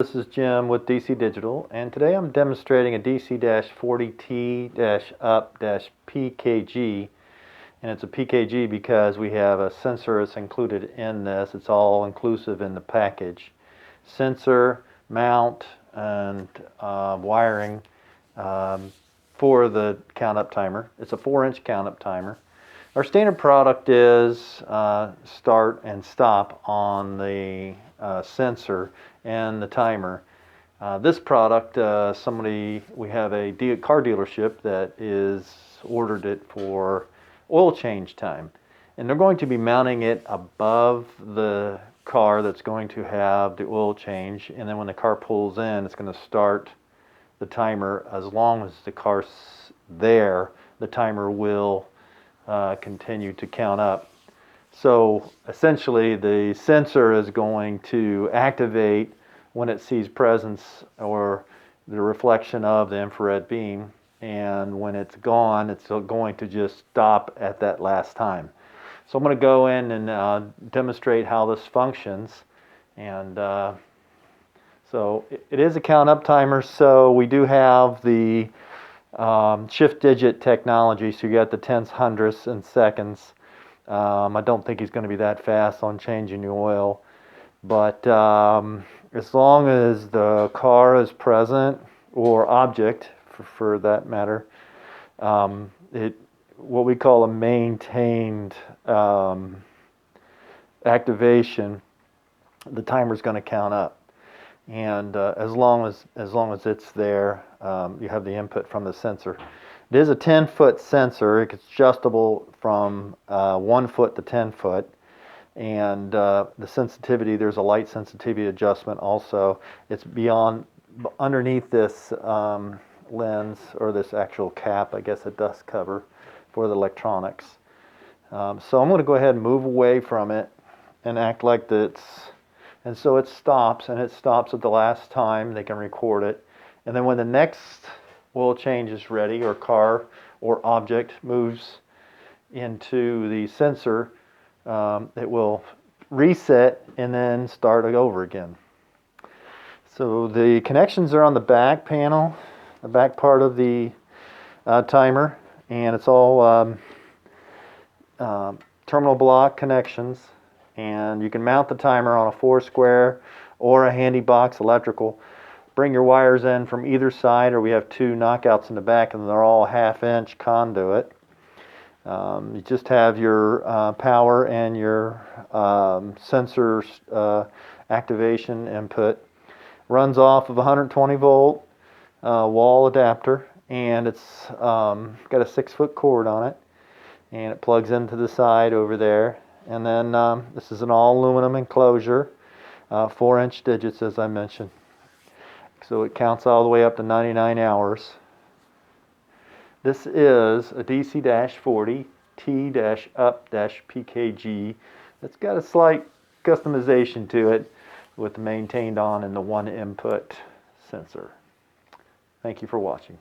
This is Jim with DC Digital, and today I'm demonstrating a DC-40T-up-PKG, and it's a PKG because we have a sensor that's included in this. It's all inclusive in the package. Sensor, mount, and wiring for the count-up timer. It's a 4-inch count-up timer. Our standard product is start and stop on the sensor and the timer. This product, we have a car dealership that is ordered it for oil change time, and they're going to be mounting it above the car that's going to have the oil change, and then when the car pulls in, it's going to start the timer. As long as the car's there, the timer will continue to count up. So essentially the sensor is going to activate when it sees presence or the reflection of the infrared beam, and when it's gone, it's going to just stop at that last time. So I'm going to go in and demonstrate how this functions. And so it is a count up timer, so we do have the shift digit technology, so you got the tenths, hundredths, and seconds. I don't think he's going to be that fast on changing the oil, but as long as the car is present, or object for that matter, what we call a maintained activation, the timer's going to count up. And as long as it's there, you have the input from the sensor. It is a 10-foot sensor. It's adjustable from 1 foot to 10 foot. And the sensitivity, there's a light sensitivity adjustment also. It's underneath this lens, or this actual cap, I guess, a dust cover for the electronics. So I'm going to go ahead and move away from it and act like that's, and so it stops, and it stops at the last time. They can record it. And then when the next oil change is ready, or car or object moves into the sensor, it will reset and then start it over again. So the connections are on the back panel, the back part of the timer, and it's all terminal block connections. And you can mount the timer on a 4-square or a handy box electrical. Bring your wires in from either side, or we have 2 knockouts in the back, and they're all 1/2-inch conduit. You just have your power and your sensor activation input. Runs off of a 120 volt wall adapter, and it's got a 6-foot cord on it, and it plugs into the side over there. And then this is an all aluminum enclosure, 4-inch digits, as I mentioned. So it counts all the way up to 99 hours. This is a DC-40 T-up-PKG. It's got a slight customization to it with the maintained on and the 1 input sensor. Thank you for watching.